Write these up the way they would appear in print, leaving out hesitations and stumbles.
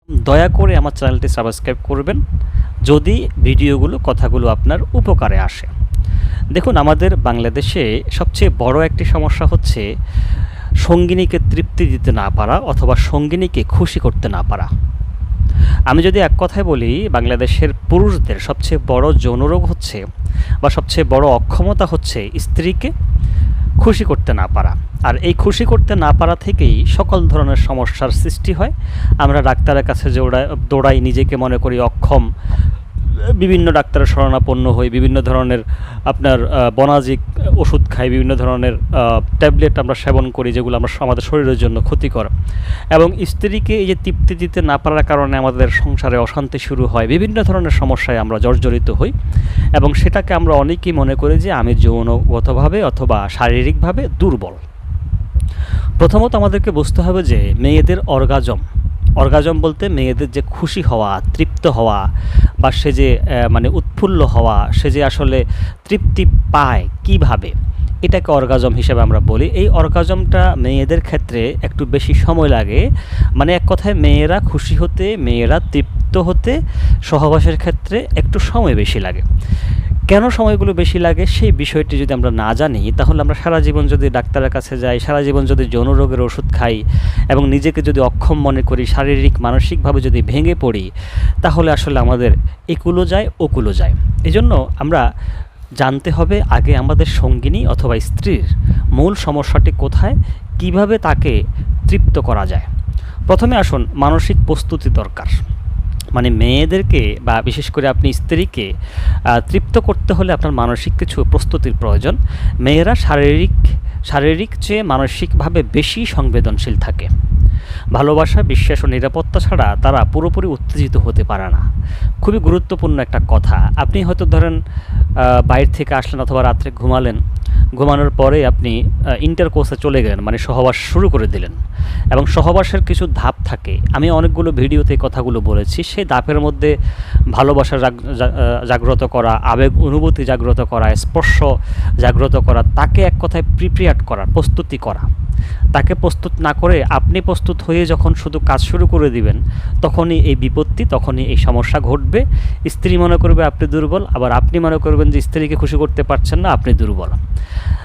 দয়া করে আমার চ্যানেলটি সাবস্ক্রাইব করবেন যদি ভিডিওগুলো কথাগুলো আপনার উপকারে আসে। দেখুন, আমাদের বাংলাদেশে সবচেয়ে বড় একটি সমস্যা হচ্ছে সঙ্গিনীকে তৃপ্তি দিতে না পারা অথবা সঙ্গিনীকে খুশি করতে না পারা। আমি যদি এক কথায় বলি, বাংলাদেশের পুরুষদের সবচেয়ে বড় যৌনরোগ হচ্ছে বা সবচেয়ে বড় অক্ষমতা হচ্ছে স্ত্রীকে খুশি করতে না পারা। আর এই খুশি করতে না পারা থেকেই সকল ধরনের সমস্যার সৃষ্টি হয়। আমরা ডাক্তারের কাছে দৌড়াই, নিজেকে মনে করি অক্ষম, বিভিন্ন ডাক্তারের শরণাপন্ন হই, বিভিন্ন ধরনের আপনার বনাজিক ওষুধ খাই, বিভিন্ন ধরনের ট্যাবলেট আমরা সেবন করি যেগুলো আমাদের শরীরের জন্য ক্ষতিকর। এবং স্ত্রীকে এই যে তৃপ্তি দিতে না পারার কারণে আমাদের সংসারে অশান্তি শুরু হয়, বিভিন্ন ধরনের সমস্যায় আমরা জর্জরিত হই এবং সেটাকে আমরা অনেকেই মনে করি যে আমি যৌনগতভাবে অথবা শারীরিকভাবে দুর্বল। প্রথমত আমাদেরকে বুঝতে হবে যে মেয়েদের অর্গাজম বলতে মেয়েদের যে খুশি হওয়া, তৃপ্ত হওয়া বা সে যে উৎফুল্ল হওয়া, সে যে আসলে তৃপ্তি পায় কিভাবে, এটাকে অর্গাজম হিসেবে আমরা বলি। এই অর্গাজমটা মেয়েদের ক্ষেত্রে একটু বেশি সময় লাগে। এক কথায় মেয়েরা খুশি হতে, মেয়েরা তৃপ্ত হতে সহবাসের ক্ষেত্রে একটু সময় বেশি লাগে। কেন সময়গুলো বেশি লাগে সেই বিষয়টি যদি আমরা না জানি, তাহলে আমরা সারা জীবন যদি ডাক্তারের কাছে যাই, সারা জীবন যদি যৌন রোগের ওষুধ খাই এবং নিজেকে যদি অক্ষম মনে করি, শারীরিক মানসিকভাবে যদি ভেঙে পড়ি, তাহলে আসলে আমাদের একুলো যায় ওকুলো যায়। এজন্য আমরা জানতে হবে আগে আমাদের সঙ্গিনী অথবা স্ত্রীর মূল সমস্যাটি কোথায়, কিভাবে তাকে তৃপ্ত করা যায়। প্রথমে আসুন, মানসিক প্রস্তুতি দরকার। মেয়েদেরকে বা বিশেষ করে আপনি স্ত্রীকে তৃপ্ত করতে হলে আপনার মানসিক কিছু প্রস্তুতির প্রয়োজন। মেয়েরা শারীরিক চেয়ে মানসিকভাবে বেশি সংবেদনশীল থাকে। ভালোবাসা, বিশ্বাস ও নিরাপত্তা ছাড়া তারা পুরোপুরি উত্তেজিত হতে পারে না। খুবই গুরুত্বপূর্ণ একটা কথা। আপনি হয়তো ধরেন বাইরে থেকে আসলেন অথবা রাত্রে ঘুমানোর পরে আপনি ইন্টারকোর্সে চলে গেলেন, সহবাস শুরু করে দিলেন এবং সহবাসের কিছু ধাপ থাকে। আমি অনেকগুলো ভিডিওতে কথাগুলো বলেছি। সেই ধাপের মধ্যে ভালোবাসা জাগ্রত করা, আবেগ অনুভূতি জাগ্রত করা, স্পর্শ জাগ্রত করা, তাকে এক কথায় প্রিপেয়ার করা, প্রস্তুতি করা। তাকে প্রস্তুত না করে আপনি প্রস্তুত হয়ে যখন শুধু কাজ শুরু করে দিবেন, তখনই এই বিপত্তি, তখনই এই সমস্যা ঘটবে। স্ত্রী মনে করবে আপনি দুর্বল, আবার আপনি মনে করবেন যে স্ত্রীকে খুশি করতে পারছেন না, আপনি দুর্বল।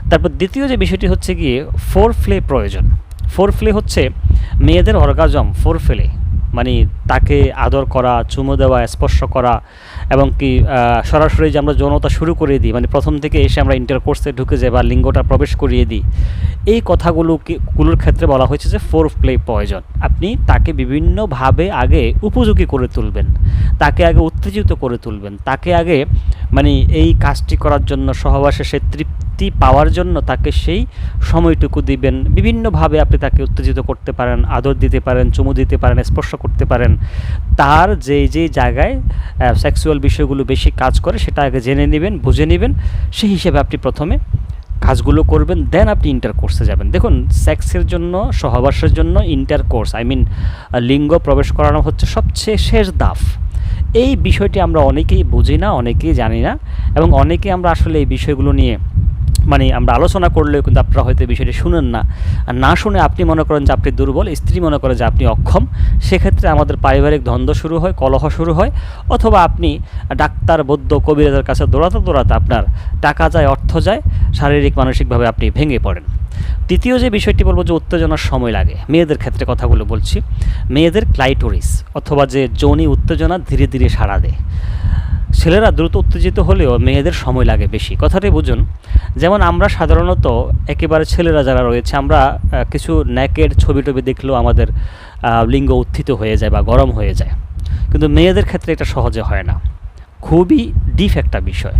তারপর দ্বিতীয় যে বিষয়টি হচ্ছে গিয়ে ফোরপ্লে প্রয়োজন। ফোরপ্লে হচ্ছে মেয়েদের অর্গাজম। ফোরপ্লে তাকে আদর করা, চুমু দেওয়া, স্পর্শ করা এবং কি সরাসরি যে আমরা যৌনতা শুরু করে দিই, প্রথম থেকে এসে আমরা ইন্টারকোর্সে ঢুকে যাই বা লিঙ্গটা প্রবেশ করিয়ে দিই, এই কথাগুলোর ক্ষেত্রে বলা হয়েছে যে ফোরপ্লে প্রয়োজন। আপনি তাকে বিভিন্নভাবে আগে উপযোগী করে তুলবেন, তাকে আগে উত্তেজিত করে তুলবেন, তাকে আগে এই কাজটি করার জন্য, সহবাসে সে তৃপ্তি পাওয়ার জন্য তাকে সেই সময়টুকু দিবেন। বিভিন্নভাবে আপনি তাকে উত্তেজিত করতে পারেন, আদর দিতে পারেন, চুমু দিতে পারেন, স্পর্শ করতে পারেন। তার যেই জায়গায় সেক্সুয়াল বিষয়গুলো বেশি কাজ করে সেটা আগে জেনে নেবেন, বুঝে নেবেন। সেই হিসেবে আপনি প্রথমে কাজগুলো করবেন, দেন আপনি ইন্টারকোর্সে যাবেন। দেখুন, সেক্সের জন্য, সহবাসের জন্য ইন্টারকোর্স লিঙ্গ প্রবেশ করানো হচ্ছে সবচেয়ে শেষ ধাপ। এই বিষয়টি আমরা অনেকেই বুঝি না, অনেকেই জানি না এবং অনেকে আমরা আসলে এই বিষয়গুলো নিয়ে আমরা আলোচনা করলেও কিন্তু আপনারা হয়তো এই বিষয়টি শুনেন না। আর না শুনে আপনি মনে করেন যে আপনি দুর্বল, স্ত্রী মনে করে যে আপনি অক্ষম। সেক্ষেত্রে আমাদের পারিবারিক দ্বন্দ্ব শুরু হয়, কলহ শুরু হয়, অথবা আপনি ডাক্তার, বৈদ্য, কবিরাজের কাছে দৌড়াতে আপনার টাকা যায়, অর্থ যায়, শারীরিক মানসিকভাবে আপনি ভেঙে পড়েন। তৃতীয় যে বিষয়টি বলবো যে উত্তেজনার সময় লাগে। মেয়েদের ক্ষেত্রে কথাগুলো বলছি। মেয়েদের ক্লাইটোরিস অথবা যে যৌনি উত্তেজনা ধীরে ধীরে সাড়া দেয়। ছেলেরা দ্রুত উত্তেজিত হলেও মেয়েদের সময় লাগে বেশি। কথাটি বুঝুন। যেমন আমরা সাধারণত একেবারে ছেলেরা যারা রয়েছে, আমরা কিছু নেকেড ছবি দেখলেও আমাদের লিঙ্গ উত্থিত হয়ে যায় বা গরম হয়ে যায়, কিন্তু মেয়েদের ক্ষেত্রে এটা সহজে হয় না। খুবই ডিপ একটা বিষয়।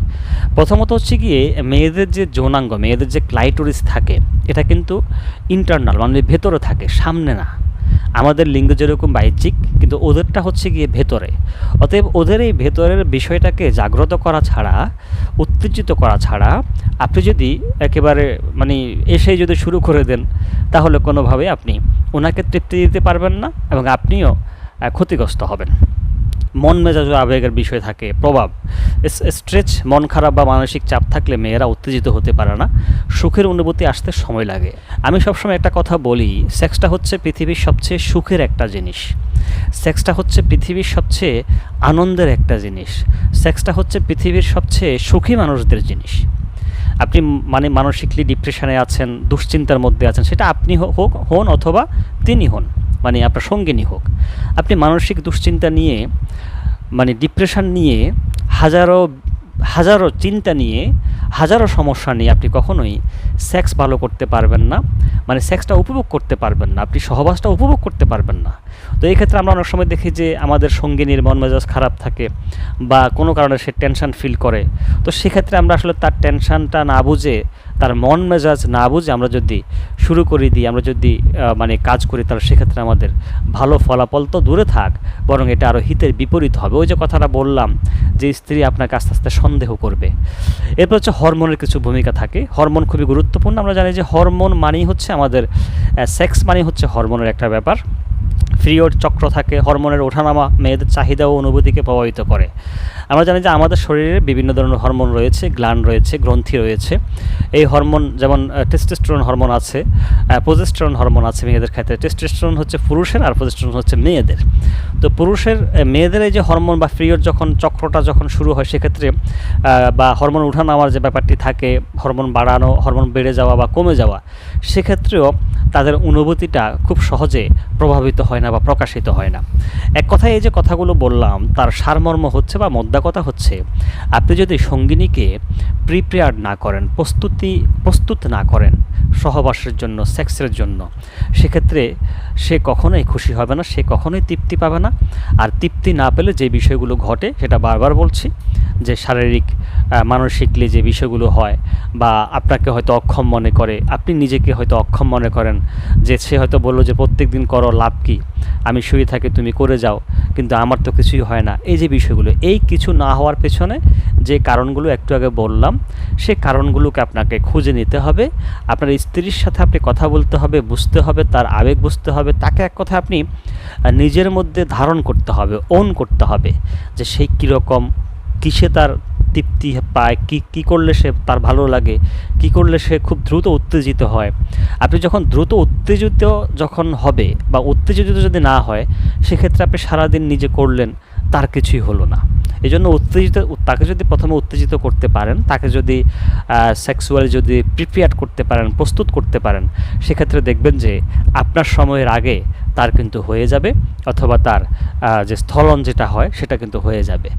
প্রথমত হচ্ছে গিয়ে মেয়েদের যে যৌনাঙ্গ, মেয়েদের যে ক্লাইটোরিস থাকে, এটা কিন্তু ইন্টারনাল, ভেতরে থাকে, সামনে না। আমাদের লিঙ্গ যেরকম বাহ্যিক, কিন্তু ওদেরটা হচ্ছে গিয়ে ভেতরে। অতএব ওদের এই ভেতরের বিষয়টাকে জাগ্রত করা ছাড়া, উত্তেজিত করা ছাড়া আপনি যদি একেবারে এসেই যদি শুরু করে দেন, তাহলে কোনোভাবে আপনি ওনাকে তৃপ্তি দিতে পারবেন না এবং আপনিও ক্ষতিগ্রস্ত হবেন। মন মেজাজ ও আবেগের বিষয় থাকে, প্রভাব। স্ট্রেস, মন খারাপ বা মানসিক চাপ থাকলে মেয়েরা উত্তেজিত হতে পারে না, সুখের অনুভূতি আসতে সময় লাগে। আমি সবসময় একটা কথা বলি, সেক্সটা হচ্ছে পৃথিবীর সবচেয়ে সুখের একটা জিনিস, সেক্সটা হচ্ছে পৃথিবীর সবচেয়ে আনন্দের একটা জিনিস, সেক্সটা হচ্ছে পৃথিবীর সবচেয়ে সুখী মানুষদের জিনিস। আপনি মানে মানসিকলি ডিপ্রেশনে আছেন, দুশ্চিন্তার মধ্যে আছেন, সেটা আপনি হন অথবা তিনি হন, মানে আপনার সঙ্গিনী হোক, আপনি মানসিক দুশ্চিন্তা নিয়ে, মানে ডিপ্রেশন নিয়ে, হাজারো হাজারো চিন্তা নিয়ে, হাজারো সমস্যা নিয়ে আপনি কখনোই সেক্স ভালো করতে পারবেন না, মানে সেক্সটা উপভোগ করতে পারবেন না, আপনি সহবাসটা উপভোগ করতে পারবেন না। তো এই ক্ষেত্রে আমরা অনেক সময় দেখি যে আমাদের সঙ্গিনীর মন মেজাজ খারাপ থাকে বা কোনো কারণে সে টেনশন ফিল করে, তো সেক্ষেত্রে আমরা আসলে তার টেনশনটা না বুঝে, তার মন মেজাজ না বুঝে আমরা যদি শুরু করে দিই, আমরা যদি মানে কাজ করি, তাহলে সেক্ষেত্রে আমাদের ভালো ফলাফল তো দূরে থাক, বরং এটা আরও হিতের বিপরীত হবে। ওই যে কথাটা বললাম যে স্ত্রী আপনাকে আস্তে আস্তে সন্দেহ করবে। এরপর হচ্ছে হরমোনের কিছু ভূমিকা থাকে, হরমোন খুবই গুরুত্বপূর্ণ। আমরা জানি যে হরমোন মানেই হচ্ছে আমাদের সেক্স মানেই হচ্ছে হরমোনের একটা ব্যাপার। পিরিয়ড চক্র থাকে, হরমোনের ওঠানামা মেয়েদের চাহিদা ও অনুভূতিকে প্রভাবিত করে। আমরা জানি যে আমাদের শরীরে বিভিন্ন ধরনের হরমোন রয়েছে, গ্ল্যান্ড রয়েছে, গ্রন্থি রয়েছে। এই হরমোন যেমন টেস্টোস্টেরন হরমোন আছে, প্রজেস্টেরন হরমোন আছে মেয়েদের ক্ষেত্রে। টেস্টোস্টেরন হচ্ছে পুরুষের আর প্রজেস্টেরন হচ্ছে মেয়েদের। তো মেয়েদের এই যে হরমোন বা পিরিয়ড যখন চক্রটা যখন শুরু হয়, সেক্ষেত্রে বা হরমোন ওঠানামার যে ব্যাপারটি থাকে, হরমোন বাড়ানো, হরমোন বেড়ে যাওয়া বা কমে যাওয়া, সেক্ষেত্রেও তাদের অনুভূতিটা খুব সহজে প্রভাবিত হয় না বা প্রকাশিত হয় না। এক কথায় এই যে কথাগুলো বললাম, তার সারমর্ম হচ্ছে বা মোদ্দা কথা হচ্ছে, আপনি যদি সঙ্গিনীকে প্রিপেয়ার্ড না করেন, প্রস্তুত না করেন সহবাসের জন্য, সেক্সের জন্য, সেক্ষেত্রে সে কখনোই খুশি হবে না, সে কখনোই তৃপ্তি পাবে না। আর তৃপ্তি না পেলে যে বিষয়গুলো ঘটে, সেটা বারবার বলছি, যে শারীরিক মানসিকলি যে বিষয়গুলো হয়, বা আপনাকে হয়তো অক্ষম মনে করে, আপনি নিজেকে হয়তো অক্ষম মনে করেন, যে সে হয়তো বললো যে প্রত্যেক দিন করো, লাভ কি, আমি শুয়ে থাকি, তুমি করে যাও, কিন্তু আমার তো কিছুই হয় না। এই যে বিষয়গুলো, এই কিছু না হওয়ার পেছনে যে কারণগুলো একটু আগে বললাম, সেই কারণগুলোকে আপনাকে খুঁজে নিতে হবে। আপনার স্ত্রীর সাথে আপনি কথা বলতে হবে, বুঝতে হবে, তার আবেগ বুঝতে হবে, তাকে এক কথা আপনি নিজের মধ্যে ধারণ করতে হবে, ওন করতে হবে, যে সেই কীরকম, কিসে তার তৃপ্তি পায়, কী করলে সে তার ভালো লাগে, কী করলে সে খুব দ্রুত উত্তেজিত হয়। আপনি যখন দ্রুত উত্তেজিত যখন হবে বা উত্তেজিত যদি না হয়, সেক্ষেত্রে আপনি সারাদিন নিজে করলেন, তার কিছুই হলো না। এই জন্য তাকে যদি প্রথমে উত্তেজিত করতে পারেন, তাকে যদি সেক্সুয়ালি যদি প্রিপেয়ার করতে পারেন, প্রস্তুত করতে পারেন, সেক্ষেত্রে দেখবেন যে আপনার সময়ের আগে তার কিন্তু হয়ে যাবে, অথবা তার যে স্থলন যেটা হয় সেটা কিন্তু হয়ে যাবে।